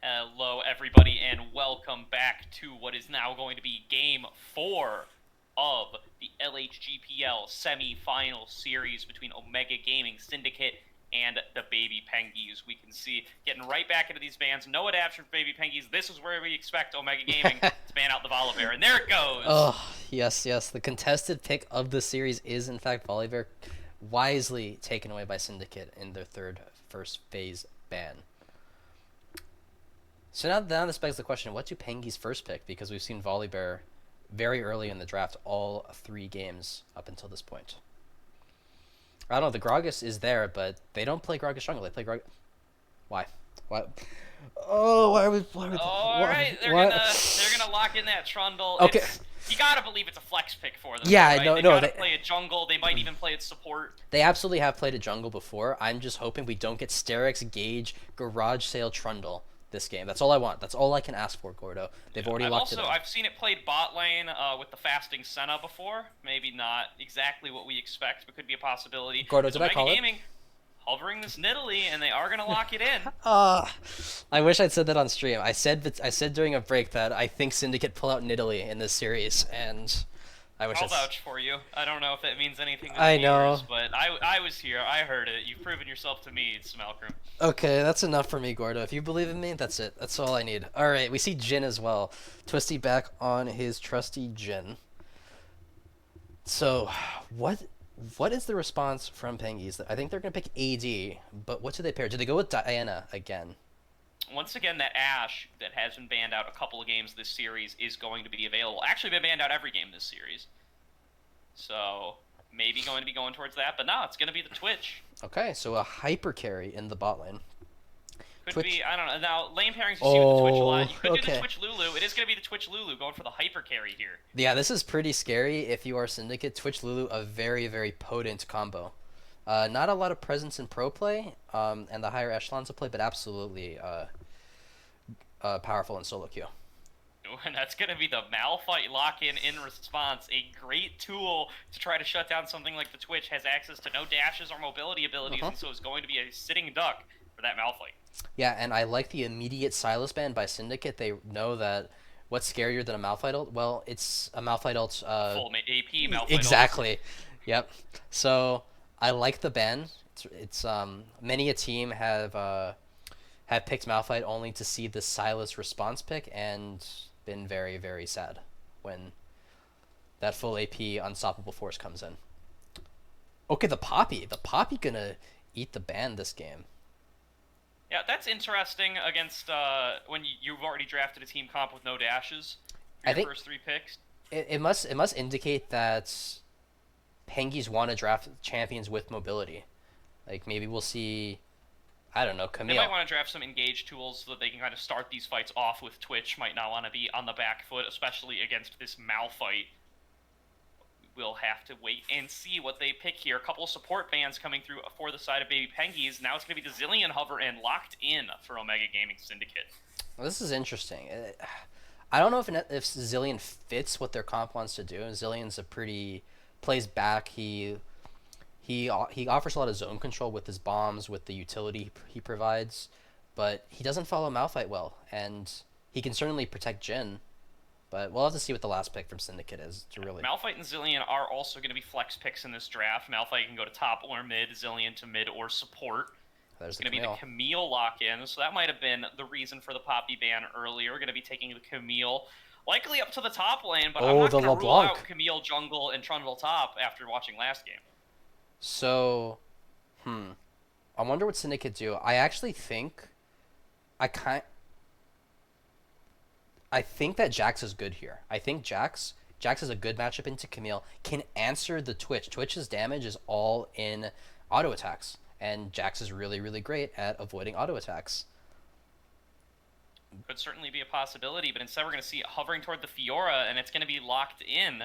Hello, everybody, and welcome back to what is now going to be Game 4 of the LHGPL semi-final series between Omega Gaming Syndicate and the Baby Pengies. We can see getting right back into these bans. No adaptation for Baby Pengies. This is where we expect Omega Gaming to ban out the Volibear, and there it goes. Oh, yes, yes. The contested pick of the series is, in fact, Volibear, wisely taken away by Syndicate in their first phase ban. So now this begs the question, what do Pengies first pick? Because we've seen Volibear very early in the draft, all 3 games up until this point. I don't know, the Gragas is there, but they don't play Gragas jungle. They play Gragas... Why? Why? Oh, All right, they're why? gonna lock in that Trundle. Okay. You gotta believe it's a flex pick for them. Yeah, right? no, They no. gotta play a jungle. They might even play it support. They absolutely have played a jungle before. I'm just hoping we don't get Sterex, Gage, Garage Sale, Trundle this game. That's all I want. That's all I can ask for, Gordo. They've already locked it in. I've seen it played bot lane with the fasting Senna before. Maybe not exactly what we expect, but could be a possibility. Gordo, did I call it? Gaming hovering this Nidalee, and they are gonna lock it in. I wish I'd said that on stream. I said during a break that I think Syndicate pull out Nidalee in this series, and I wish I'll vouch for you. I don't know if that means anything to the I know. viewers, but I was here. I heard it. You've proven yourself to me, Smelkrum. Okay, that's enough for me, Gordo. If you believe in me, that's it. That's all I need. Alright, we see Jin as well. Twisty back on his trusty Jin. So, what is the response from Pengies? I think they're going to pick AD, but what do they pair? Do they go with Diana again? Once again, that Ashe that has been banned out a couple of games this series is going to be available. Actually, been banned out every game this series. So, maybe going to be going towards that, but no, it's going to be the Twitch. Okay, so a hyper carry in the bot lane. Could be, I don't know. Now, lane pairings you see with the Twitch a lot. You could do okay. the Twitch Lulu. It is going to be the Twitch Lulu going for the hyper carry here. Yeah, this is pretty scary if you are Syndicate. Twitch Lulu, a very, very potent combo. Not a lot of presence in pro play and the higher echelons of play, but absolutely powerful in solo queue. And that's going to be the Malphite lock-in in response. A great tool to try to shut down something like the Twitch. Has access to no dashes or mobility abilities, and so is going to be a sitting duck for that Malphite. Yeah, and I like the immediate Silas ban by Syndicate. They know that what's scarier than a Malphite ult? Well, it's a Malphite ult. Full AP Malphite exactly. Ult. Yep. So I like the ban. It's many a team have picked Malphite only to see the Silas response pick and been very, very sad when that full AP unstoppable force comes in. Okay, the Poppy gonna eat the ban this game. Yeah, that's interesting against when you've already drafted a team comp with no dashes. I think first 3 picks. It must indicate that Pengies want to draft champions with mobility. Like maybe we'll see, I don't know, Camille. They might want to draft some engage tools so that they can kind of start these fights off with Twitch. Might not want to be on the back foot, especially against this Malphite. We'll have to wait and see what they pick here. A couple of support bans coming through for the side of Baby Pengies. Now it's going to be the Zilean hover and locked in for Omega Gaming Syndicate. Well, this is interesting. I don't know if Zilean fits what their comp wants to do. Zilean's plays back. He offers a lot of zone control with his bombs, with the utility he provides, but he doesn't follow Malphite well, and he can certainly protect Jhin. But we'll have to see what the last pick from Syndicate is to really... Malphite and Zilean are also going to be flex picks in this draft. Malphite can go to top or mid, Zilean to mid or support. There's going to be the Camille lock-in, so that might have been the reason for the Poppy ban earlier. We're going to be taking the Camille, likely up to the top lane, but I'm not going to rule out Camille jungle and Trundle top after watching last game. So, I wonder what Syndicate do. I actually think... I think that Jax is good here. I think Jax is a good matchup into Camille. Can answer the Twitch. Twitch's damage is all in auto attacks, and Jax is really, really great at avoiding auto attacks. Could certainly be a possibility, but instead we're going to see it hovering toward the Fiora, and it's going to be locked in.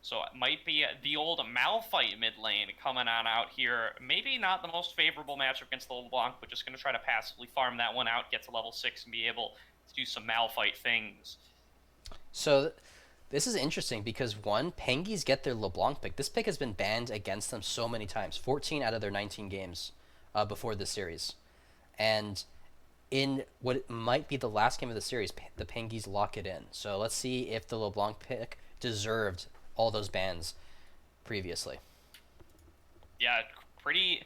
So it might be the old Malphite mid lane coming on out here. Maybe not the most favorable matchup against the LeBlanc, but just going to try to passively farm that one out, get to level 6, and be able to do some Malphite things. So this is interesting because, one, Pengies get their LeBlanc pick. This pick has been banned against them so many times, 14 out of their 19 games before this series. And in what might be the last game of the series, the Pengies lock it in. So let's see if the LeBlanc pick deserved all those bans previously. Yeah, pretty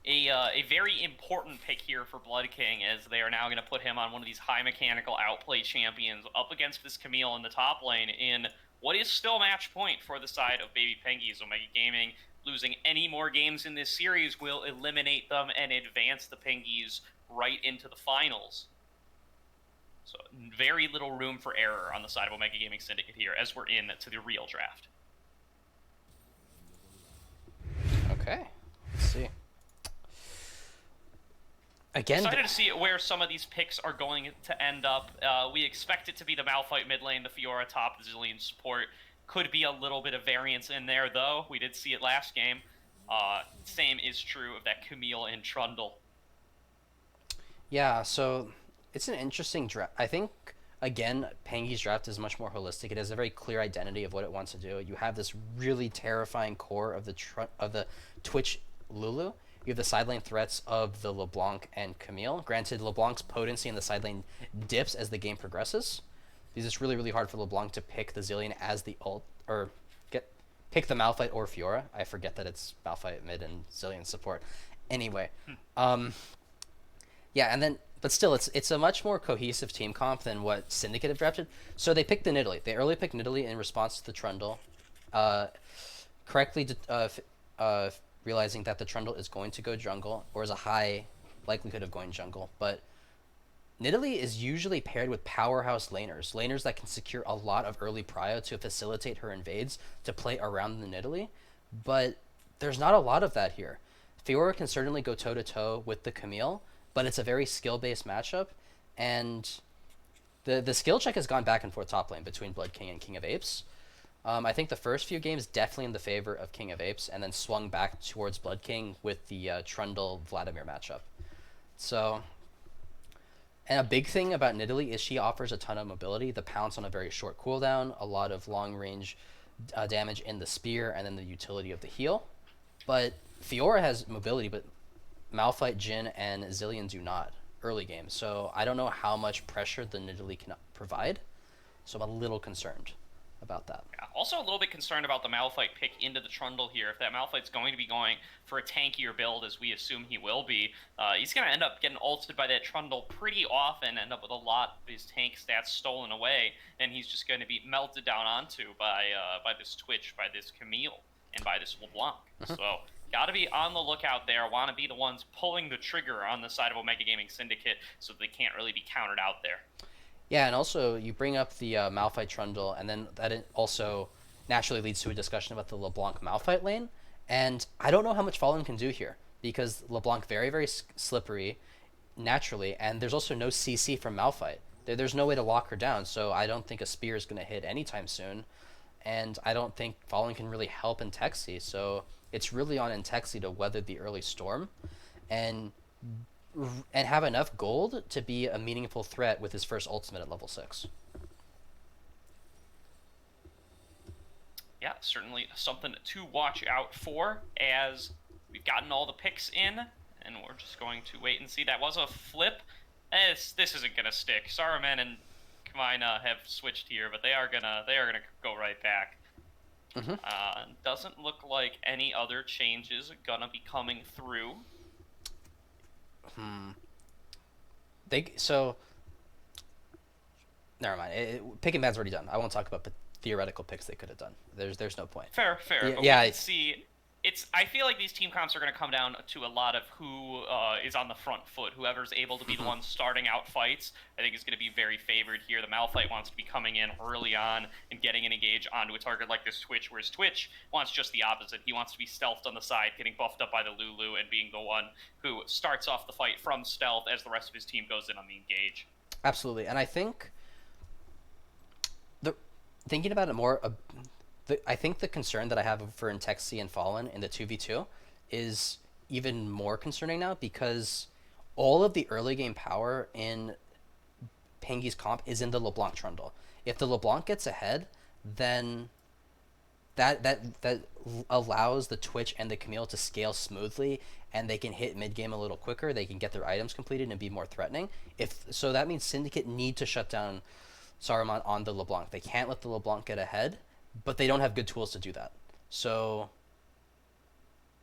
a very important pick here for Blood King, as they are now going to put him on one of these high mechanical outplay champions up against this Camille in the top lane in what is still match point for the side of Baby Pengies. Omega Gaming losing any more games in this series will eliminate them and advance the Pengies right into the finals. So very little room for error on the side of Omega Gaming Syndicate here as we're into the real draft. Okay, let's see. Again, excited to see where some of these picks are going to end up. We expect it to be the Malphite mid lane, the Fiora top, the Zilean support. Could be a little bit of variance in there, though. We did see it last game. Same is true of that Camille and Trundle. Yeah, so it's an interesting draft. I think, again, Pengi's draft is much more holistic. It has a very clear identity of what it wants to do. You have this really terrifying core of the Twitch Lulu. You have the side lane threats of the LeBlanc and Camille. Granted, LeBlanc's potency in the side lane dips as the game progresses. Because it's really, really hard for LeBlanc to pick the Zilean as the ult, or pick the Malphite or Fiora. I forget that it's Malphite mid and Zilean support. Anyway, yeah, and then, but still, it's a much more cohesive team comp than what Syndicate have drafted. So they picked the Nidalee. They early picked Nidalee in response to the Trundle, correctly realizing that the Trundle is going to go jungle, or is a high likelihood of going jungle. But Nidalee is usually paired with powerhouse laners that can secure a lot of early prio to facilitate her invades to play around the Nidalee. But there's not a lot of that here. Fiora can certainly go toe-to-toe with the Camille, but it's a very skill-based matchup, and the skill check has gone back and forth top lane between Blood King and King of Apes. I think the first few games definitely in the favor of King of Apes, and then swung back towards Blood King with the Trundle-Vladimir matchup. So, and a big thing about Nidalee is she offers a ton of mobility, the pounce on a very short cooldown, a lot of long-range damage in the spear, and then the utility of the heal. But Fiora has mobility, but Malphite, Jhin, and Zilean do not early game. So I don't know how much pressure the Nidalee can provide. So I'm a little concerned about that. Yeah, also a little bit concerned about the Malphite pick into the Trundle here. If that Malphite's going to be going for a tankier build, as we assume he will be, he's going to end up getting ulted by that Trundle pretty often, end up with a lot of his tank stats stolen away, and he's just going to be melted down onto by this Twitch, by this Camille, and by this LeBlanc. So got to be on the lookout there. Want to be the ones pulling the trigger on the side of Omega Gaming Syndicate so they can't really be countered out there. Yeah, and also you bring up the Malphite Trundle, and then that also naturally leads to a discussion about the LeBlanc Malphite lane. And I don't know how much Fallen can do here, because LeBlanc very, very slippery naturally, and there's also no CC from Malphite. There's no way to lock her down, so I don't think a spear is going to hit anytime soon. And I don't think Fallen can really help Intexi, so it's really on Intexi to weather the early storm and have enough gold to be a meaningful threat with his first ultimate at level 6. Yeah, certainly something to watch out for, as we've gotten all the picks in, and we're just going to wait and see. That was a flip. This isn't gonna stick. Saruman and Kamina have switched here, but they are gonna go right back. Doesn't look like any other changes are gonna be coming through. Never mind. Pick and ban's already done. I won't talk about theoretical picks they could have done. There's no point. Fair. Yeah, we can see. I feel like these team comps are going to come down to a lot of who is on the front foot. Whoever's able to be the one starting out fights, I think is going to be very favored here. The Malphite wants to be coming in early on and getting an engage onto a target like this Twitch, whereas Twitch wants just the opposite. He wants to be stealthed on the side, getting buffed up by the Lulu, and being the one who starts off the fight from stealth as the rest of his team goes in on the engage. Absolutely, and I think thinking about it more. I think the concern that I have for Intexi and Fallen in the 2v2 is even more concerning now, because all of the early game power in Pengi's comp is in the LeBlanc Trundle. If the LeBlanc gets ahead, then that allows the Twitch and the Camille to scale smoothly, and they can hit mid game a little quicker. They can get their items completed and be more threatening. If so, that means Syndicate need to shut down Saruman on the LeBlanc. They can't let the LeBlanc get ahead, but they don't have good tools to do that. So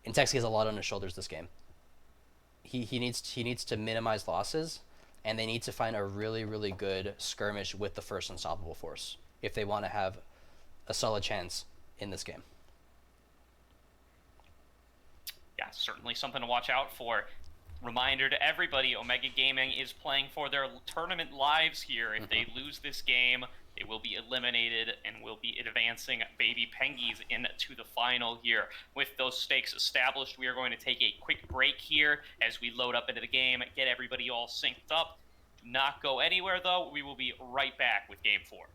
Intexi has a lot on his shoulders this game. He needs to minimize losses, and they need to find a really good skirmish with the first unstoppable force if they want to have a solid chance in this game. Yeah, certainly something to watch out for. Reminder to everybody, Omega Gaming is playing for their tournament lives here. If they lose this game, they will be eliminated and will be advancing Baby Pengies into the final here. With those stakes established, we are going to take a quick break here as we load up into the game, get everybody all synced up. Do not go anywhere, though. We will be right back with Game 4.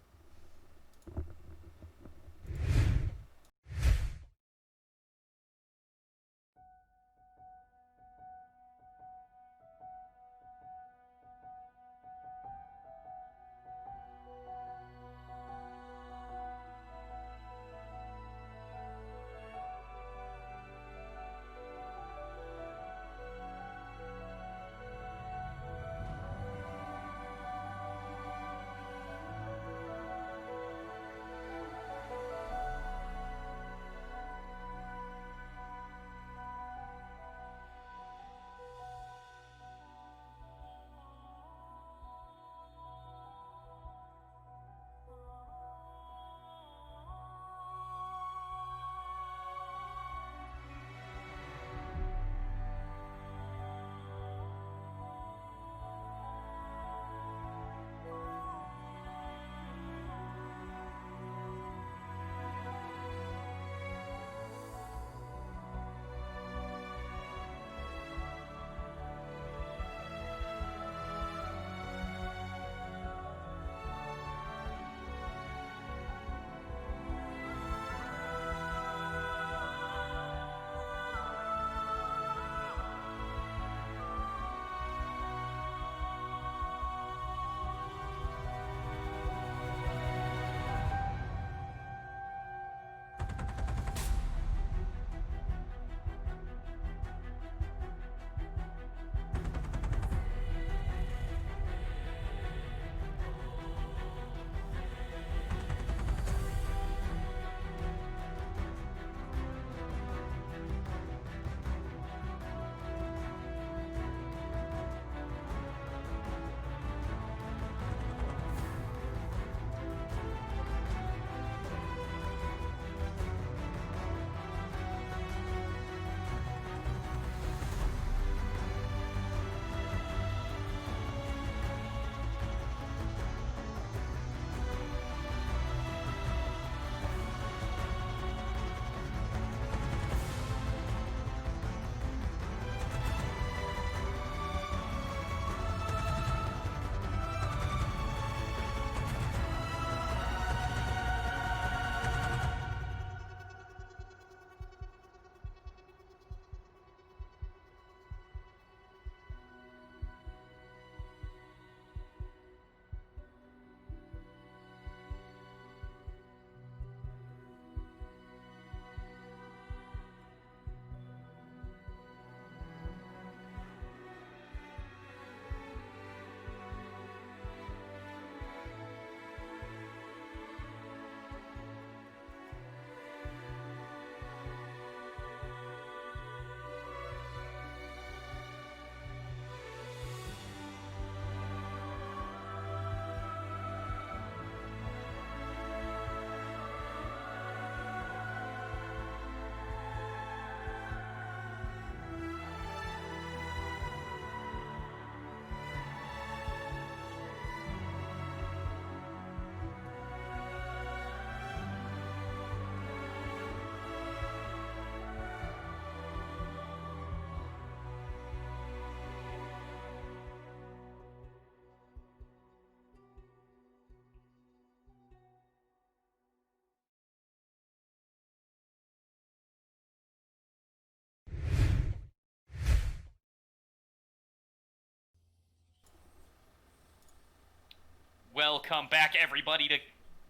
Welcome back, everybody, to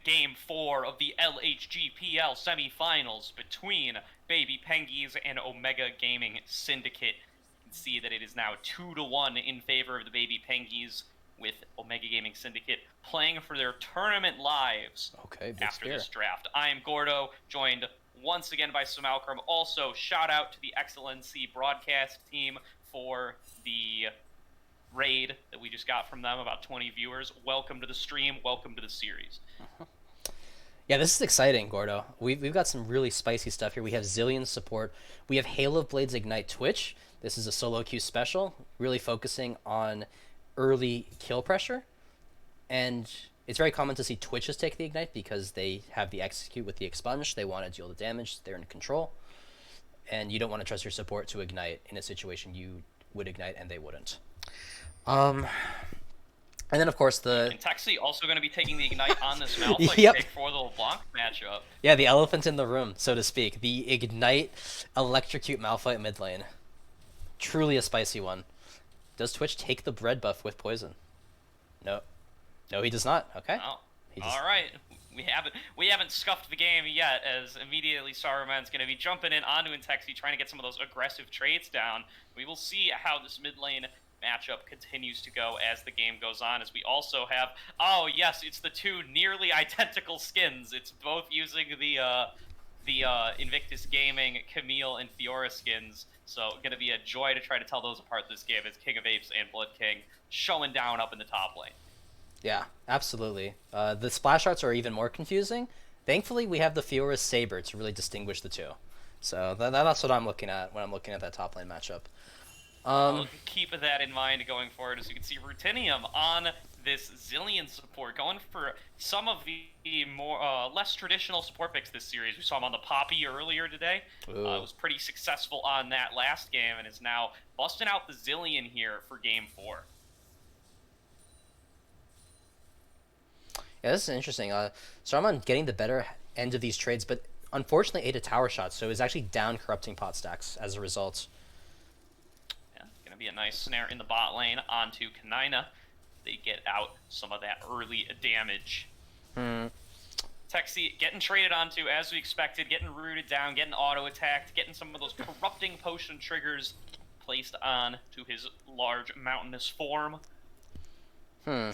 Game 4 of the LHGPL semifinals between Baby Pengies and Omega Gaming Syndicate. You can see that it is now 2-1 in favor of the Baby Pengies, with Omega Gaming Syndicate playing for their tournament lives after this draft. I am Gordo, joined once again by Samalkram. Also, shout out to the Excellency broadcast team for the raid that we just got from them, about 20 viewers. Welcome to the stream. Welcome to the series. Yeah, this is exciting, Gordo. We've got some really spicy stuff here. We have Zillion's support. We have Hail of Blades Ignite Twitch. This is a solo queue special, really focusing on early kill pressure. And it's very common to see Twitches take the Ignite because they have the execute with the expunge. They want to deal the damage. They're in control. And you don't want to trust your support to Ignite in a situation you would Ignite and they wouldn't. And then, of course, And Texi also going to be taking the Ignite on this Malphite pick for the LeBlanc matchup. Yeah, the elephant in the room, so to speak. The Ignite Electrocute Malphite mid lane. Truly a spicy one. Does Twitch take the bread buff with poison? No. No, he does not. Okay. Oh. All right. We haven't scuffed the game yet, as immediately Saruman's going to be jumping in onto Intexi, trying to get some of those aggressive trades down. We will see how this mid lane matchup continues to go as the game goes on, as we also have, oh yes, it's the two nearly identical skins. It's both using the Invictus Gaming Camille and Fiora skins, so going to be a joy to try to tell those apart this game, as King of Apes and Blood King showing down up in the top lane. Yeah, absolutely. The splash arts are even more confusing. Thankfully, we have the Fiora Saber to really distinguish the two. So that's what I'm looking at when I'm looking at that top lane matchup. Keep that in mind going forward, as you can see Rutinium on this Zillion support, going for some of the more less traditional support picks this series. We saw him on the Poppy earlier today. Was pretty successful on that last game, and is now busting out the Zillion here for Game 4. Yeah, this is interesting. Saruman getting the better end of these trades, but unfortunately ate a tower shot, so is actually down corrupting pot stacks as a result. Be a nice snare in the bot lane onto Kanina. They get out some of that early damage. Texi getting traded onto as we expected, getting rooted down, getting auto-attacked, getting some of those corrupting potion triggers placed on to his large mountainous form.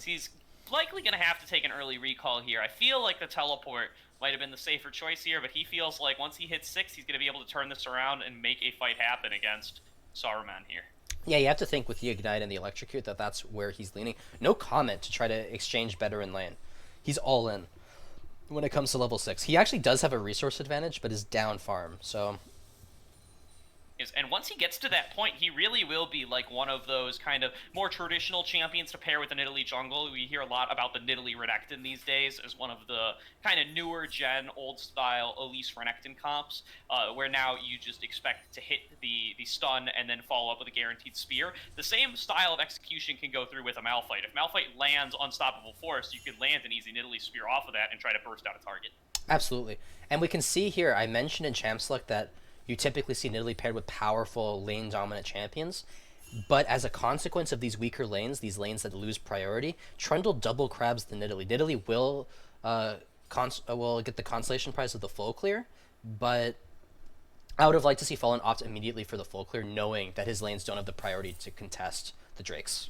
He's likely going to have to take an early recall here. I feel like the teleport might have been the safer choice here, but he feels like once he hits 6, he's going to be able to turn this around and make a fight happen against Saruman here. Yeah, you have to think with the Ignite and the Electrocute that's where he's leaning. No comment to try to exchange better in lane. He's all in when it comes to level 6. He actually does have a resource advantage, but is down farm, so... And once he gets to that point, he really will be like one of those kind of more traditional champions to pair with the Nidalee jungle. We hear a lot about the Nidalee Renekton these days as one of the kind of newer gen, old style Elise Renekton comps, where now you just expect to hit the stun and then follow up with a guaranteed spear. The same style of execution can go through with a Malphite. If Malphite lands Unstoppable Force, you can land an easy Nidalee spear off of that and try to burst out a target. Absolutely. And we can see here, I mentioned in Champ Select that you typically see Nidalee paired with powerful lane-dominant champions, but as a consequence of these weaker lanes, these lanes that lose priority, Trundle double crabs the Nidalee. Nidalee will get the consolation prize of the full clear, but I would have liked to see Fallen opt immediately for the full clear, knowing that his lanes don't have the priority to contest the Drakes.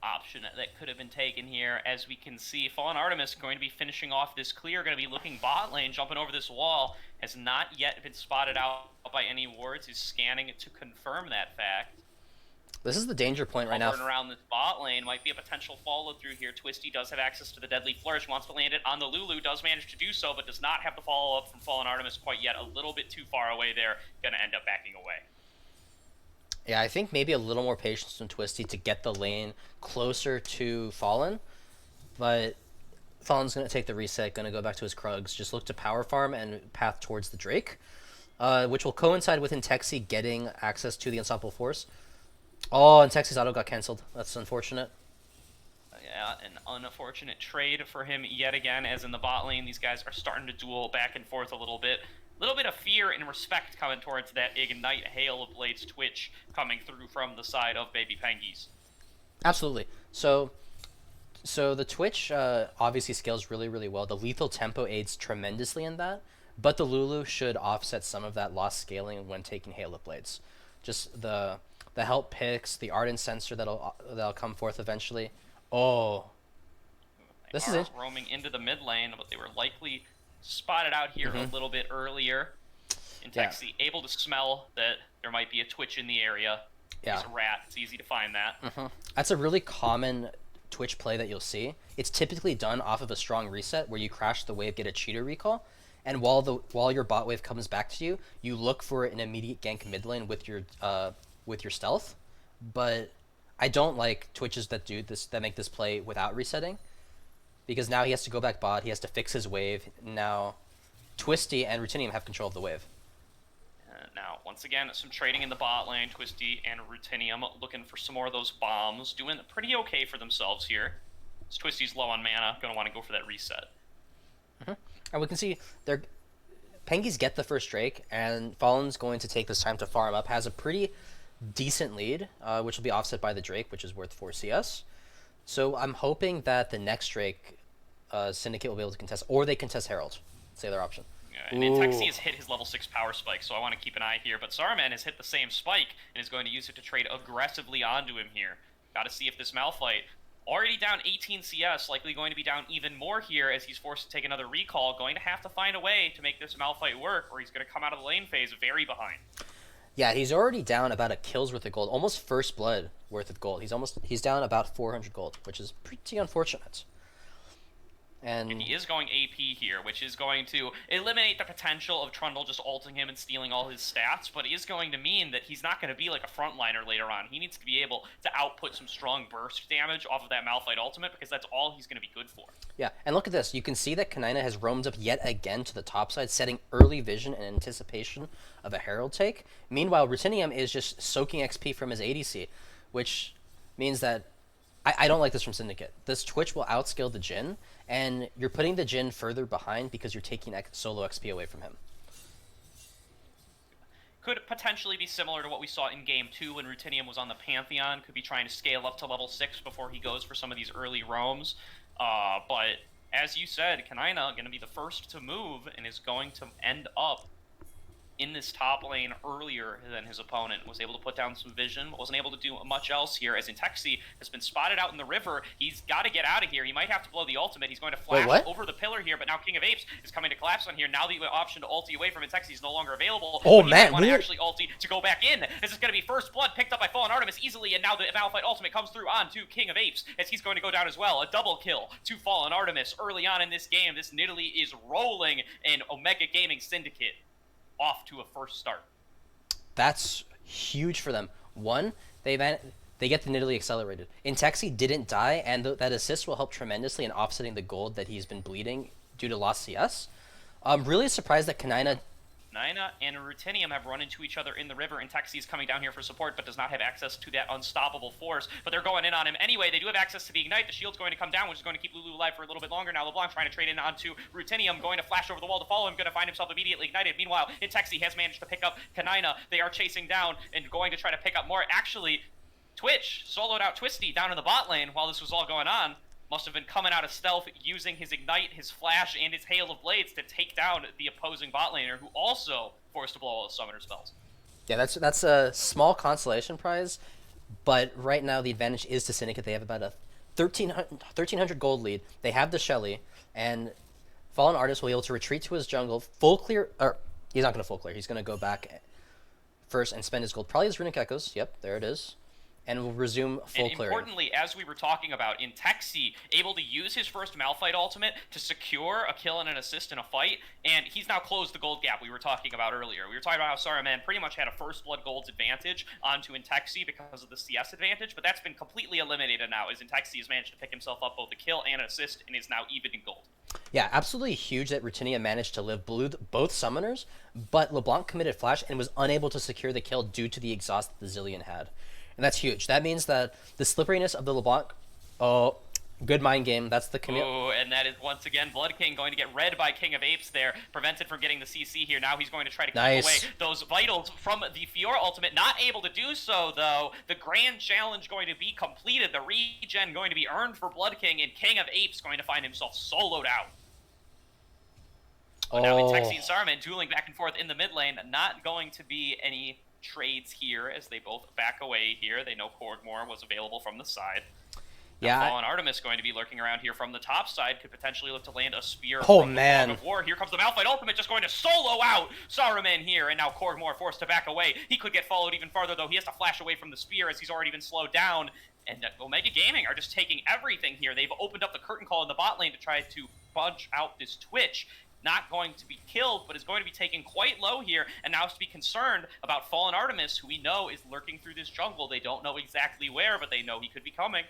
Option that could have been taken here, as we can see Fallen Artemis going to be finishing off this clear, going to be looking bot lane, jumping over this wall, has not yet been spotted out by any wards. He's scanning it to confirm that fact. This is the danger point right now. Around this bot lane might be a potential follow through here. Twisty does have access to the Deadly Flourish, wants to land it on the Lulu, does manage to do so, but does not have the follow up from Fallen Artemis quite yet. A little bit too far away there, going to end up backing away. Yeah, I think maybe a little more patience from Twisty to get the lane closer to Fallen, but Fallen's going to take the reset, going to go back to his Krugs, just look to power farm and path towards the Drake, which will coincide with Intexi getting access to the Unstoppable Force. Oh, and Intexi's auto got cancelled. That's unfortunate. Yeah, an unfortunate trade for him yet again, as in the bot lane, these guys are starting to duel back and forth a little bit. Little bit of fear and respect coming towards that Ignite Hail of Blades Twitch coming through from the side of Baby Pengies. Absolutely. So So the Twitch obviously scales really, really well. The lethal tempo aids tremendously in that, but the Lulu should offset some of that lost scaling when taking Halo Blades. Just the help picks, the Ardent sensor that'll come forth eventually. Oh, this is Are it. roaming into the mid lane, but they were likely spotted out here a little bit earlier. Yeah. Intexi able to smell that there might be a Twitch in the area. Yeah. He's a rat. It's easy to find that. That's a really common Twitch play that you'll see. It's typically done off of a strong reset where you crash the wave, get a cheater recall, and while your bot wave comes back to you, you look for an immediate gank mid lane with your stealth. But I don't like Twitches that do this, that make this play without resetting, because now he has to go back bot, he has to fix his wave. Now Twisty and Rutinium have control of the wave. Now, once again, some trading in the bot lane. Twisty and Rutinium looking for some more of those bombs. Doing pretty okay for themselves here. As Twisty's low on mana, going to want to go for that reset. And we can see they're Pengies get the first Drake, and Fallen's going to take this time to farm up. Has a pretty decent lead, which will be offset by the Drake, which is worth 4 CS. So I'm hoping that the next Drake, Syndicate will be able to contest, or they contest Herald. Say their option. And Intexi has hit his level 6 power spike, so I want to keep an eye here. But Saruman has hit the same spike and is going to use it to trade aggressively onto him here. Got to see if this Malphite, already down 18 CS, likely going to be down even more here as he's forced to take another recall. Going to have to find a way to make this Malphite work, or he's going to come out of the lane phase very behind. Yeah, he's already down about a kill's worth of gold, almost first blood worth of gold. He's down about 400 gold, which is pretty unfortunate. And he is going AP here, which is going to eliminate the potential of Trundle just ulting him and stealing all his stats, but it is going to mean that he's not going to be like a frontliner later on. He needs to be able to output some strong burst damage off of that Malphite ultimate, because that's all he's going to be good for. Yeah, and look at this. You can see that Kanina has roamed up yet again to the top side, setting early vision and anticipation of a Herald take. Meanwhile, Rutinium is just soaking XP from his ADC, which means that I don't like this from Syndicate. This Twitch will outscale the Jhin, and you're putting the Jhin further behind because you're taking solo XP away from him. Could potentially be similar to what we saw in Game 2 when Rutinium was on the Pantheon. Could be trying to scale up to level 6 before he goes for some of these early roams. But as you said, Kanina going to be the first to move and is going to end up in this top lane earlier than his opponent. Was able to put down some vision, but wasn't able to do much else here, as Intexi has been spotted out in the river. He's got to get out of here. He might have to blow the ultimate. He's going to flash over the pillar here, but now King of Apes is coming to collapse on here. Now the option to ulti away from Intexi is no longer available. Oh, but man. want to actually ulti to go back in. This is going to be first blood picked up by Fallen Artemis easily, and now the Malphite ultimate comes through on to King of Apes, as he's going to go down as well. A double kill to Fallen Artemis early on in this game. This Nidalee is rolling, and Omega Gaming Syndicate off to a first start. That's huge for them. One, they get the Nidalee accelerated. Intexi didn't die, and that assist will help tremendously in offsetting the gold that he's been bleeding due to lost CS. I'm really surprised that Kanina and Rutinium have run into each other in the river, and Intexi is coming down here for support, but does not have access to that unstoppable force. But they're going in on him anyway. They do have access to the Ignite. The shield's going to come down, which is going to keep Lulu alive for a little bit longer. Now LeBlanc trying to trade in onto Rutinium, going to flash over the wall to follow him, going to find himself immediately ignited. Meanwhile, Intexi has managed to pick up Kanina. They are chasing down and going to try to pick up more. Actually, Twitch soloed out Twisty down in the bot lane while this was all going on. Must have been coming out of stealth, using his Ignite, his Flash, and his Hail of Blades to take down the opposing bot laner, who also forced to blow all his summoner spells. Yeah, that's a small consolation prize, but right now the advantage is to Syndicate. They have about a 1,300 gold lead. They have the Shelly, and Fallen Artist will be able to retreat to his jungle, full clear, or he's not going to full clear. He's going to go back first and spend his gold. Probably his Runic Echoes. Yep, there it is. And will resume full clearing. Importantly, as we were talking about, Intexi able to use his first Malphite ultimate to secure a kill and an assist in a fight, and he's now closed the gold gap we were talking about earlier. We were talking about how Saruman pretty much had a first blood gold's advantage onto Intexi because of the CS advantage, but that's been completely eliminated now, as Intexi has managed to pick himself up both a kill and an assist, and is now even in gold. Yeah, absolutely huge that Rutinia managed to live both summoners, but LeBlanc committed flash and was unable to secure the kill due to the exhaust that the Zilean had. And that's huge. That means that the slipperiness of the LeBlanc... Oh, Good mind game. That's the commute. Ooh, and that is once again Blood King going to get read by King of Apes there, prevented from getting the CC here. Now he's going to try to keep away those vitals from the Fiora ultimate. Not able to do so, though. The grand challenge going to be completed. The regen going to be earned for Blood King, and King of Apes going to find himself soloed out. But now Pengies and Saruman dueling back and forth in the mid lane. Not going to be any trades here as they both back away here. They know Korgmore was available from the side. Yeah. Fallen Artemis going to be lurking around here from the top side, could potentially look to land a spear Oh, from man. the Fog of War. Here comes the Malphite ultimate, just going to solo out Saruman here, and now Korgmore forced to back away. He could get followed even farther, though. He has to flash away from the spear as he's already been slowed down. And Omega Gaming are just taking everything here. They've opened up the curtain call in the bot lane to try to budge out this Twitch. Not going to be killed, but is going to be taken quite low here, and now has to be concerned about Fallen Artemis, who we know is lurking through this jungle. They don't know exactly where, but they know he could be coming.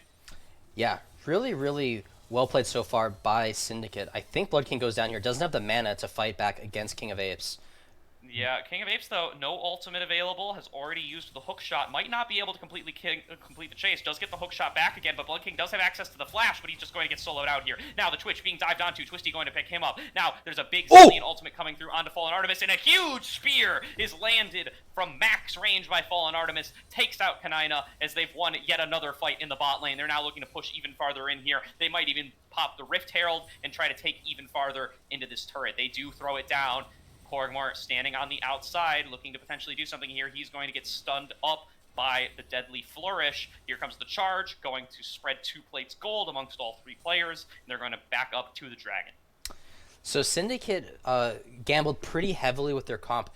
Yeah, really, really well played so far by Syndicate. I think Blood King goes down here. Doesn't have the mana to fight back against King of Apes. Yeah, King of Apes, though, no ultimate available, has already used the hook shot, might not be able to complete the chase, does get the hook shot back again, but Blood King does have access to the flash, but he's just going to get soloed out here. Now the Twitch being dived onto, Twisty going to pick him up. Now there's a big Zillion ultimate coming through onto Fallen Artemis, and a huge spear is landed from max range by Fallen Artemis, takes out Kanina as they've won yet another fight in the bot lane. They're now looking to push even farther in here. They might even pop the Rift Herald and try to take even farther into this turret. They do throw it down. Korgmore standing on the outside, looking to potentially do something here. He's going to get stunned up by the Deadly Flourish. Here comes the charge, going to spread 2 plates gold amongst all 3 players, and they're going to back up to the dragon. So Syndicate gambled pretty heavily with their comp,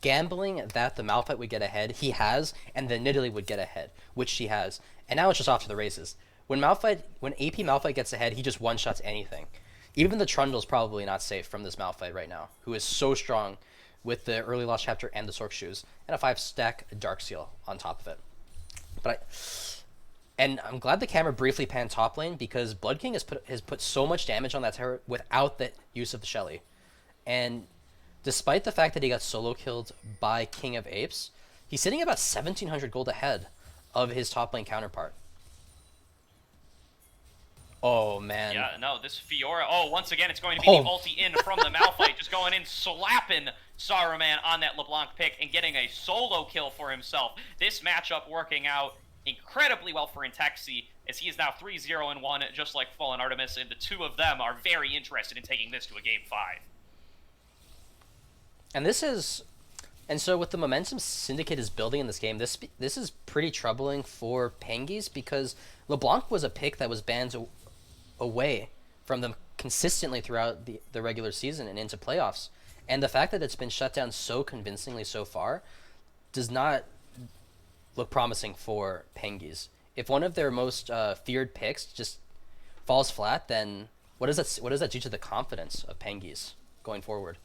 gambling that the Malphite would get ahead. He has, and then Nidalee would get ahead, which she has. And now it's just off to the races. When AP Malphite gets ahead, he just one-shots anything. Even the Trundle's probably not safe from this Malphite right now, who is so strong with the early Lost Chapter and the Sork Shoes, and a 5-stack Dark Seal on top of it. And I'm glad the camera briefly panned top lane, because Blood King has put so much damage on that turret without the use of the Shelly. And despite the fact that he got solo killed by King of Apes, he's sitting about 1,700 gold ahead of his top lane counterpart. Oh, man. Yeah, no, this Fiora... Oh, once again, it's going to be the ulti in from the Malphite, just going in, slapping Saruman on that LeBlanc pick and getting a solo kill for himself. This matchup working out incredibly well for Intexi, as he is now 3-0-1, just like Fallen Artemis, and the two of them are very interested in taking this to a Game 5. And so with the momentum Syndicate is building in this game, this is pretty troubling for Pengies, because LeBlanc was a pick that was banned away from them consistently throughout the regular season and into playoffs. And the fact that it's been shut down so convincingly so far does not look promising for Pengies. If one of their most feared picks just falls flat, then what does that do to the confidence of Pengies going forward?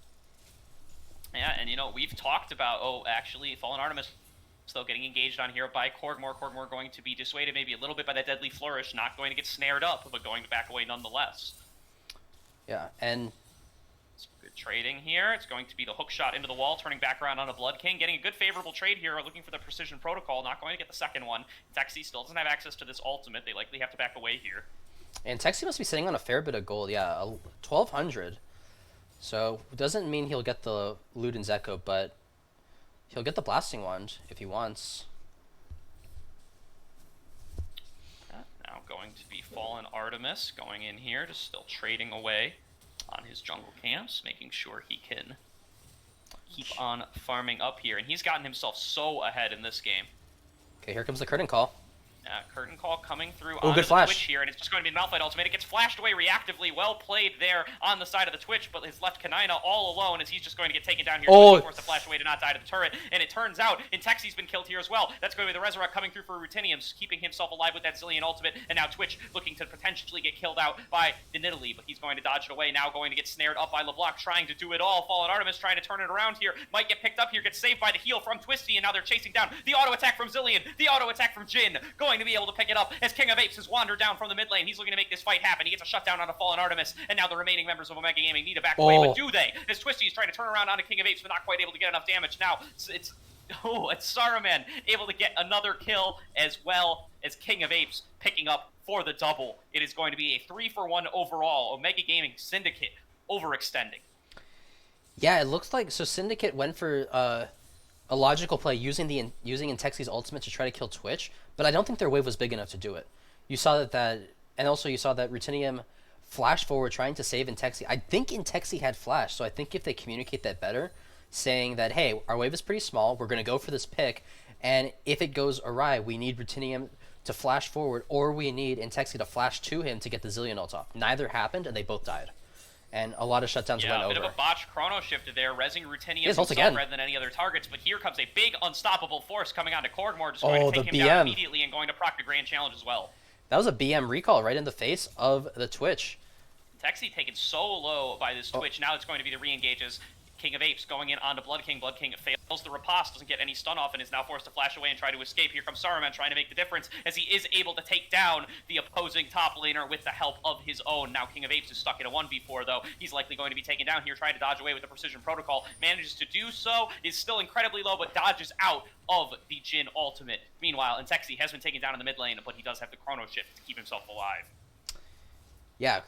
Yeah, and we've talked about, actually, Fallen Artemis though getting engaged on here by Korgmore. Korgmore going to be dissuaded maybe a little bit by that Deadly Flourish, not going to get snared up, but going to back away nonetheless. Yeah, and it's good trading here. It's going to be the hook shot into the wall, turning back around on a Blood King, getting a good favorable trade here, looking for the Precision Protocol, not going to get the second one. Texi still doesn't have access to this ultimate. They likely have to back away here. And Texi must be sitting on a fair bit of gold, yeah, 1,200. So, it doesn't mean he'll get the Luden's Echo, but he'll get the Blasting Wand if he wants. Now going to be Fallen Artemis going in here, just still trading away on his jungle camps, making sure he can keep on farming up here. And he's gotten himself so ahead in this game. Okay, here comes the curtain call. Curtain call coming through on the Twitch here, and it's just going to be Malphite ultimate. It gets flashed away reactively. Well played there on the side of the Twitch, but has left Kanina all alone as he's just going to get taken down here. Twitch forced to flash away to not die to the turret, and it turns out Intexi's been killed here as well. That's going to be the Resurrect coming through for Rutinium, keeping himself alive with that Zillion ultimate, and now Twitch looking to potentially get killed out by the Nidalee, but he's going to dodge it away. Now going to get snared up by LeBlanc, trying to do it all. Fallen Artemis trying to turn it around here. Might get picked up here, gets saved by the heal from Twisty, and now they're chasing down the auto attack from Zillion, the auto attack from Jin, going to be able to pick it up as King of Apes has wandered down from the mid lane. He's looking to make this fight happen. He gets a shutdown on a Fallen Artemis, and now the remaining members of Omega Gaming need to back away, but do they? As Twisty is trying to turn around onto King of Apes, but not quite able to get enough damage. Now, it's Saruman able to get another kill, as well as King of Apes picking up for the double. It is going to be a 3-for-1 overall. Omega Gaming Syndicate overextending. Yeah, it looks like so Syndicate went for a logical play using Intexie's ultimate to try to kill Twitch, but I don't think their wave was big enough to do it. You saw and also you saw that Rutinium flashed forward trying to save Intexie. I think Intexie had flash, so I think if they communicate that better, saying that, hey, our wave is pretty small, we're going to go for this pick, and if it goes awry, we need Rutinium to flash forward, or we need Intexie to flash to him to get the Zillion ult off. Neither happened, and they both died. And a lot of shutdowns went over. Yeah, a bit of a botched chrono shift there, resing Rutinium himself rather than any other targets, but here comes a big unstoppable force coming onto Korgmore, just going to take him down immediately and going to proc the Grand Challenge as well. That was a BM recall right in the face of the Twitch. Intexie taken so low by this Twitch, now it's going to be the re-engages. King of Apes going in onto Blood King. Blood King fails the riposte, doesn't get any stun off, and is now forced to flash away and try to escape. Here comes Saruman trying to make the difference as he is able to take down the opposing top laner with the help of his own. Now King of Apes is stuck in a 1v4, though. He's likely going to be taken down here, trying to dodge away with the precision protocol. Manages to do so, is still incredibly low, but dodges out of the Jhin ultimate. Meanwhile, Intexie has been taken down in the mid lane, but he does have the chrono shift to keep himself alive. Yeah,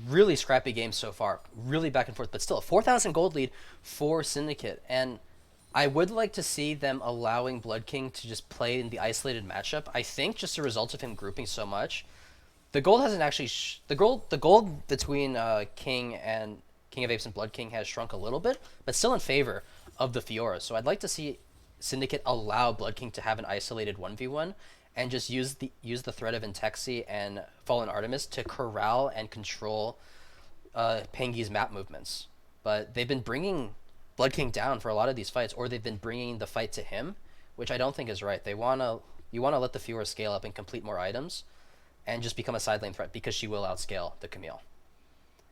really scrappy game so far. Really back and forth, but still a 4,000 gold lead for Syndicate. And I would like to see them allowing Blood King to just play in the isolated matchup. I think just a result of him grouping so much, the gold hasn't actually the gold between King of Apes and Blood King has shrunk a little bit, but still in favor of the Fiora. So I'd like to see Syndicate allow Blood King to have an isolated 1v1 and just use the threat of Intexie and Fallen Artemis to corral and control Pengies' map movements. But they've been bringing Blood King down for a lot of these fights, or they've been bringing the fight to him, which I don't think is right. You want to let the Fiora scale up and complete more items, and just become a side lane threat because she will outscale the Camille.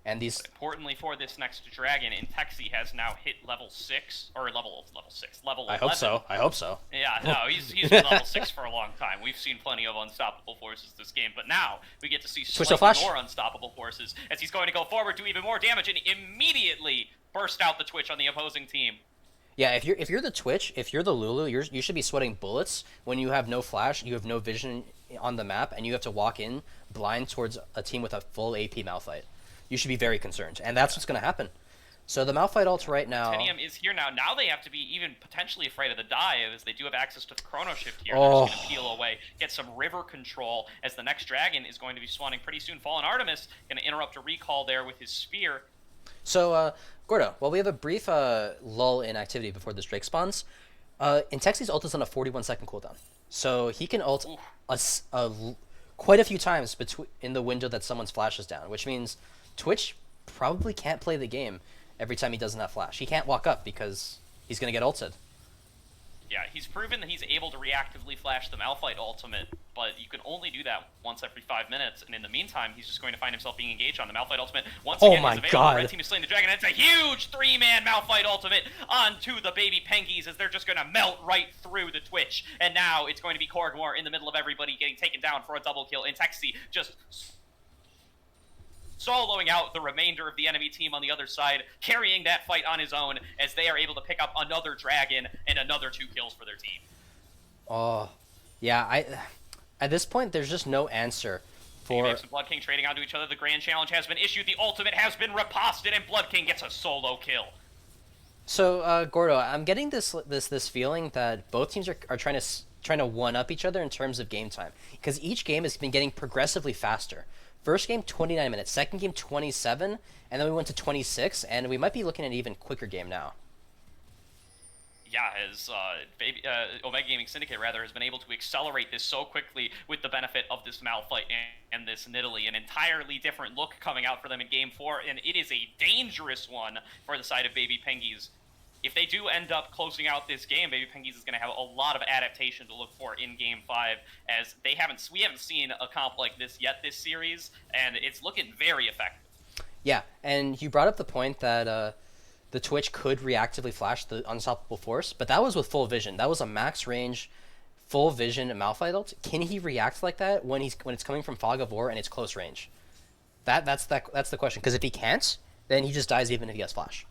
And these importantly for this next dragon, Intexie has now hit level 6 or level 11. I hope so. Yeah, no, he's been level 6 for a long time. We've seen plenty of unstoppable forces this game, but now we get to see slightly more unstoppable forces as he's going to go forward, do even more damage, and immediately burst out the Twitch on the opposing team. Yeah, if you're the Twitch, if you're the Lulu, you should be sweating bullets when you have no flash, you have no vision on the map, and you have to walk in blind towards a team with a full AP Malphite. You should be very concerned, and that's what's going to happen. So the Malphite ult right now... Titanium is here now. Now they have to be even potentially afraid of the dive, as they do have access to the Chrono Shift here. They're just going to peel away, get some river control, as the next dragon is going to be spawning pretty soon. Fallen Artemis going to interrupt a recall there with his spear. So, Gordo, while we have a brief lull in activity before this Drake spawns, Intexie's ult is on a 41-second cooldown. So he can ult quite a few times in the window that someone's flash is down, which means Twitch probably can't play the game every time he doesn't have flash. He can't walk up because he's going to get ulted. Yeah, he's proven that he's able to reactively flash the Malphite ultimate, but you can only do that once every 5 minutes, and in the meantime, he's just going to find himself being engaged on the Malphite ultimate. Once again, he's available. Red team is slaying the dragon, and it's a huge 3-man Malphite ultimate onto the baby Pengies, as they're just going to melt right through the Twitch. And now it's going to be Korgmore in the middle of everybody getting taken down for a double kill. Intexie just soloing out the remainder of the enemy team on the other side, carrying that fight on his own as they are able to pick up another dragon and another 2 kills for their team. Oh, yeah, at this point, there's just no answer for... Apes and Blood King trading onto each other. The Grand Challenge has been issued. The ultimate has been riposted, and Blood King gets a solo kill. So, Gordo, I'm getting this feeling that both teams are trying to one-up each other in terms of game time, because each game has been getting progressively faster. First game, 29 minutes. Second game, 27. And then we went to 26. And we might be looking at an even quicker game now. Yeah, as Omega Gaming Syndicate, rather, has been able to accelerate this so quickly with the benefit of this Malphite and this Nidalee. An entirely different look coming out for them in Game 4. And it is a dangerous one for the side of Baby Pengies. If they do end up closing out this game, Baby Pengies is going to have a lot of adaptation to look for in Game 5, as we haven't seen a comp like this yet this series, and it's looking very effective. Yeah, and you brought up the point that the Twitch could reactively flash the Unstoppable Force, but that was with full vision. That was a max range, full vision Malphite ult. Can he react like that when it's coming from Fog of War and it's close range? That's the question, because if he can't, then he just dies even if he has flash.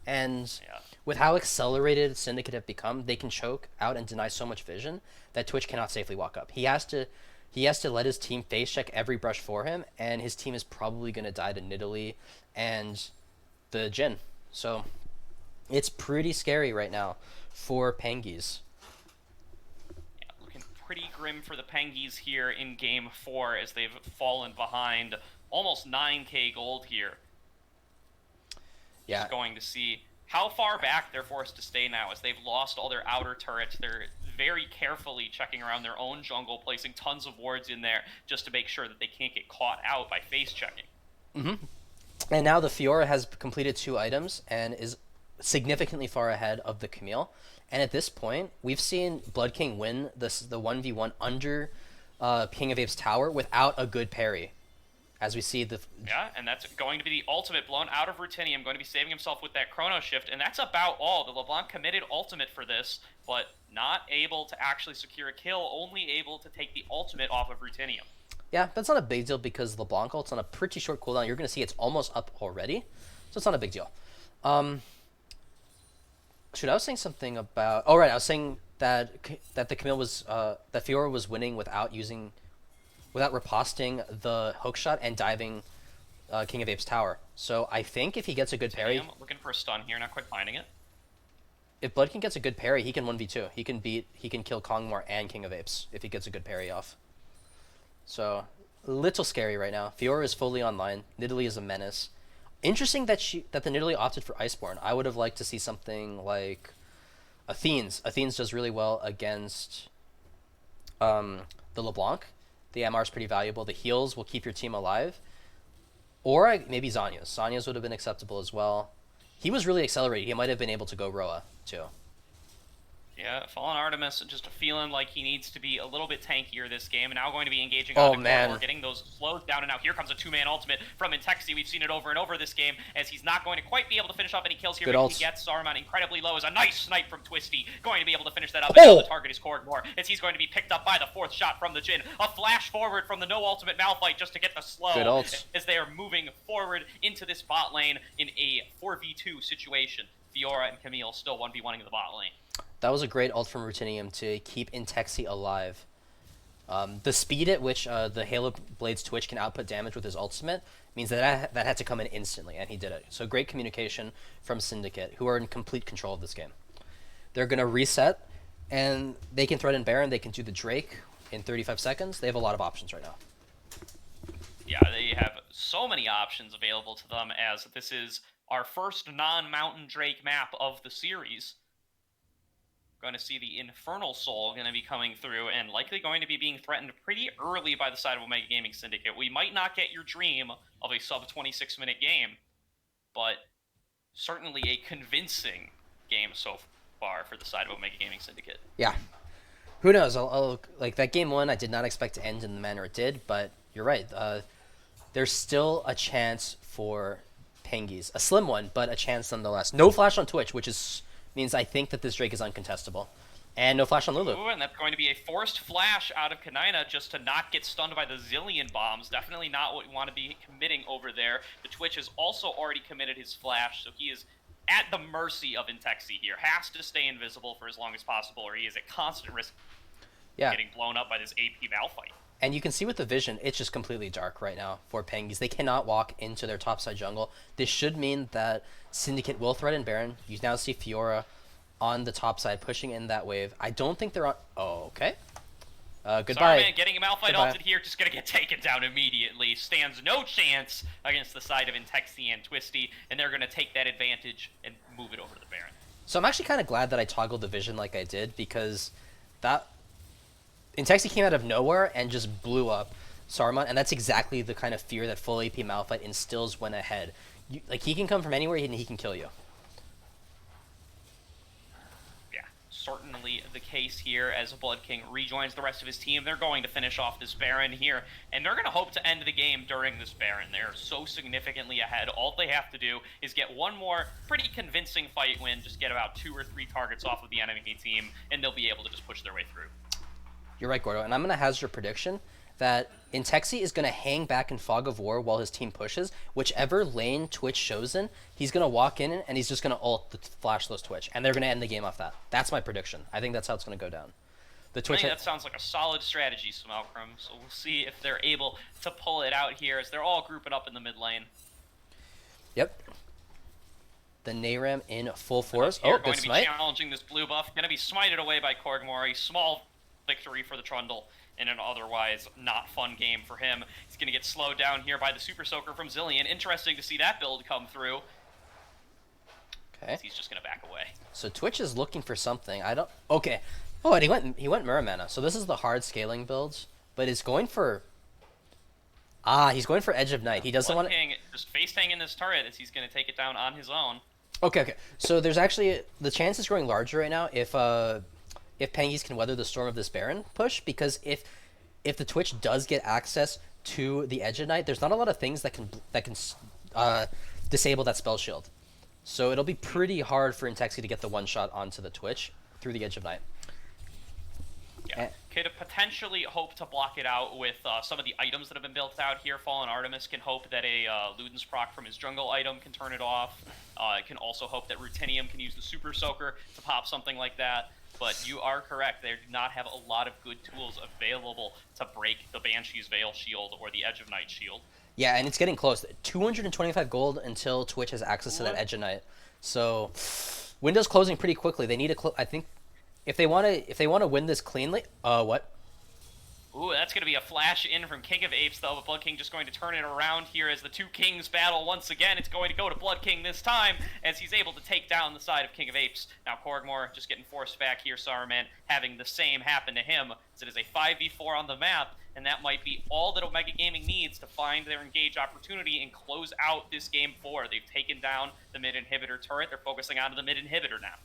And... yeah. With how accelerated Syndicate have become, they can choke out and deny so much vision that Twitch cannot safely walk up. He has to He has to let his team face check every brush for him, and his team is probably going to die to Nidalee and the Jhin. So it's pretty scary right now for Pengies. Yeah, looking pretty grim for the Pengies here in Game 4 as they've fallen behind almost 9k gold here. Yeah. Just going to see how far back they're forced to stay now as they've lost all their outer turrets. They're very carefully checking around their own jungle, placing tons of wards in there just to make sure that they can't get caught out by face checking. Mm-hmm. And now the Fiora has completed 2 items and is significantly far ahead of the Camille. And at this point, we've seen Blood King win the 1v1 under King of Apes tower without a good parry. As we see the... Yeah, and that's going to be the ultimate blown out of Rutinium, going to be saving himself with that Chrono Shift, and that's about all. The LeBlanc committed ultimate for this, but not able to actually secure a kill, only able to take the ultimate off of Rutinium. Yeah, that's not a big deal because LeBlanc ult's on a pretty short cooldown. You're going to see it's almost up already, so it's not a big deal. Shoot, I was saying something about... Oh, right, I was saying that the Camille was... that Fiora was winning without riposting the hookshot and diving King of Apes tower. So I think if he gets a good parry... I'm looking for a stun here, not quite finding it. If Blood King gets a good parry, he can 1v2. He can kill Kongmore and King of Apes if he gets a good parry off. So, a little scary right now. Fiora is fully online. Nidalee is a menace. Interesting that the Nidalee opted for Iceborne. I would have liked to see something like Athene's. Athene's does really well against the LeBlanc. The MR is pretty valuable. The heals will keep your team alive. Or maybe Zanya's. Zanya's would have been acceptable as well. He was really accelerated. He might have been able to go Roa, too. Yeah, Fallen Artemis just feeling like he needs to be a little bit tankier this game, and now going to be engaging on the corridor, getting those slows down, and now here comes a 2-man ultimate from Intexi. We've seen it over and over this game, as he's not going to quite be able to finish off any kills here, but he gets Saruman incredibly low as a nice snipe from Twisty, going to be able to finish that up, and now the target is Korgmore, as he's going to be picked up by the 4th shot from the Jhin. A flash forward from the no ultimate Malphite just to get the slow, as they are moving forward into this bot lane in a 4v2 situation. Fiora and Camille still 1v1ing the bot lane. That was a great ult from Rutinium to keep Intexi alive. The speed at which the Halo Blade's Twitch can output damage with his ultimate means that that had to come in instantly, and he did it. So great communication from Syndicate, who are in complete control of this game. They're going to reset, and they can threaten Baron, they can do the Drake in 35 seconds. They have a lot of options right now. Yeah, they have so many options available to them, as this is our first non-Mountain Drake map of the series. Going to see the Infernal Soul going to be coming through and likely going to be being threatened pretty early by the side of Omega Gaming Syndicate. We might not get your dream of a sub-26-minute game, but certainly a convincing game so far for the side of Omega Gaming Syndicate. Yeah. Who knows? Like, that game 1, I did not expect to end in the manner it did, but you're right. There's still a chance for Pengies. A slim one, but a chance nonetheless. No flash on Twitch, which means I think that this Drake is uncontestable. And no flash on Lulu. Ooh, and that's going to be a forced flash out of Kanina just to not get stunned by the zillion bombs. Definitely not what we want to be committing over there. The Twitch has also already committed his flash, so he is at the mercy of Intexi here. Has to stay invisible for as long as possible, or he is at constant risk of getting blown up by this AP Malphite. And you can see with the vision, it's just completely dark right now for Pengies. They cannot walk into their topside jungle. This should mean that Syndicate will threaten Baron. You now see Fiora on the top side pushing in that wave. I don't think they're on... Oh, okay. Goodbye. Sorry, man. Getting a Malphite ulted here, just going to get taken down immediately. Stands no chance against the side of Intexi and Twisty, and they're going to take that advantage and move it over to the Baron. So I'm actually kind of glad that I toggled the vision like I did, because that... Intexi came out of nowhere and just blew up Saruman, and that's exactly the kind of fear that full AP Malphite instills when ahead. Like, he can come from anywhere and he can kill you. Yeah, certainly the case here as Blood King rejoins the rest of his team. They're going to finish off this Baron here, and they're going to hope to end the game during this Baron. They're so significantly ahead. All they have to do is get one more pretty convincing fight win, just get about 2 or 3 targets off of the enemy team, and they'll be able to just push their way through. You're right, Gordo, and I'm going to hazard a prediction that Intexi is going to hang back in Fog of War while his team pushes. Whichever lane Twitch shows in, he's going to walk in and he's just going to ult the flash those Twitch, and they're going to end the game off that. That's my prediction. I think that's how it's going to go down. The I Twitch. think that sounds like a solid strategy, Smelkrum. So we'll see if they're able to pull it out here as they're all grouping up in the mid lane. Yep. The Nayram in full force. Here, Oh, going good to be smite. challenging this blue buff. Going to be smited away by Korgmore. A small victory for the Trundle in an otherwise not fun game for him. He's going to get slowed down here by the Super Soaker from Zilean. Interesting to see that build come through. Okay. He's just going to back away. So Twitch is looking for something. I don't. Okay. Oh, and he went Muramana. So this is the hard scaling builds, but he's going for. He's going for Edge of Night. He doesn't want to. Just face hanging this turret as he's going to take it down on his own. Okay. So there's actually the chance is growing larger right now if Pengies can weather the storm of this Baron push, because if the Twitch does get access to the Edge of Night, there's not a lot of things that can disable that spell shield. So it'll be pretty hard for Intexi to get the one shot onto the Twitch through the Edge of Night. Yeah, could potentially hope to block it out with some of the items that have been built out here. Fallen Artemis can hope that a Luden's proc from his jungle item can turn it off. Can also hope that Rutinium can use the Super Soaker to pop something like that. But you are correct, they do not have a lot of good tools available to break the Banshee's Veil shield or the Edge of Night shield. Yeah, and it's getting close. 225 gold until Twitch has access to that Edge of Night. So window's closing pretty quickly. They need to I think if they want to win this cleanly, what? Ooh, that's going to be a flash in from King of Apes, though, but Blood King just going to turn it around here as the two kings battle once again. It's going to go to Blood King this time as he's able to take down the side of King of Apes. Now Korgmore just getting forced back here, Saruman having the same happen to him. So it is a 5v4 on the map, and that might be all that Omega Gaming needs to find their engage opportunity and close out this game 4. They've taken down the mid inhibitor turret. They're focusing on the mid inhibitor now.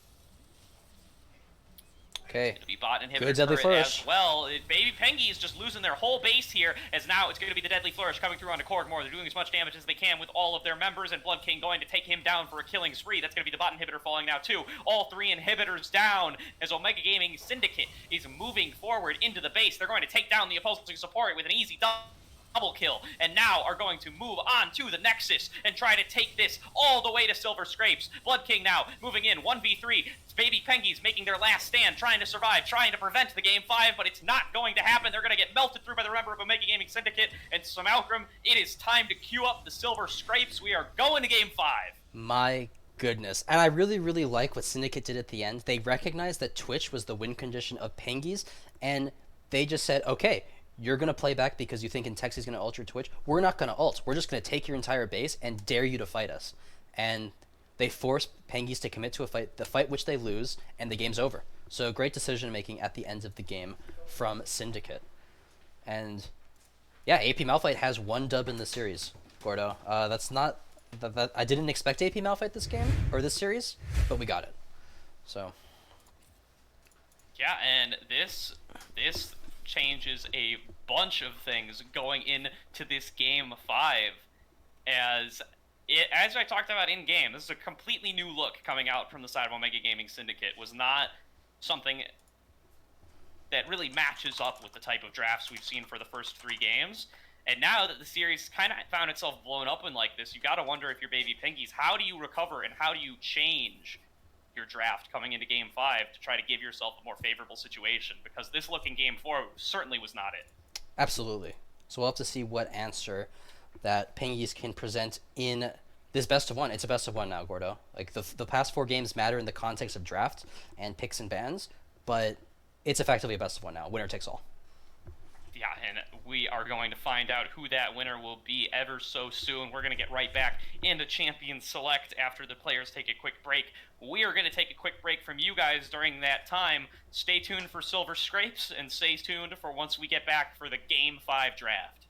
Okay. It's going to be bot inhibitor Good deadly flourish as well. Baby Pengies is just losing their whole base here, as now it's going to be the deadly flourish coming through onto Korgmore. They're doing as much damage as they can with all of their members, and Blood King going to take him down for a killing spree. That's going to be the bot inhibitor falling now too. All 3 inhibitors down as Omega Gaming Syndicate is moving forward into the base. They're going to take down the opposing support with an easy double kill, and now are going to move on to the Nexus and try to take this all the way to Silver Scrapes. Blood King now moving in 1v3. It's Baby Pengies making their last stand, trying to survive, trying to prevent the game 5, but it's not going to happen. They're going to get melted through by the member of Omega Gaming Syndicate, and Smalkram, it is time to queue up the Silver Scrapes. We are going to game 5. My goodness. And I really, really like what Syndicate did at the end. They recognized that Twitch was the win condition of Pengies, and they just said, okay, you're going to play back because you think Intexi's going to ult your Twitch. We're not going to ult. We're just going to take your entire base and dare you to fight us. And they force Pengies to commit to a fight, the fight which they lose, and the game's over. So great decision making at the end of the game from Syndicate. And yeah, AP Malphite has 1 dub in the series, Gordo. That's not... I didn't expect AP Malphite this game, or this series, but we got it. So... yeah, and this changes a bunch of things going into this game 5, as I talked about in game, this is a completely new look coming out from the side of Omega Gaming Syndicate. Was not something that really matches up with the type of drafts we've seen for the first 3 games. And now that the series kind of found itself blown up in like this, you got to wonder if you're Baby Pengies, how do you recover and how do you change your draft coming into game 5 to try to give yourself a more favorable situation? Because this look in game 4 certainly was not it. Absolutely. So we'll have to see what answer that Pengies can present in this best of 1. It's a best of 1 now, Gordo. Like the past 4 games matter in the context of draft and picks and bans, but it's effectively a best of 1 now. Winner takes all. Yeah, and we are going to find out who that winner will be ever so soon. We're going to get right back into Champion Select after the players take a quick break. We are going to take a quick break from you guys during that time. Stay tuned for Silver Scrapes, and stay tuned for once we get back for the Game 5 draft.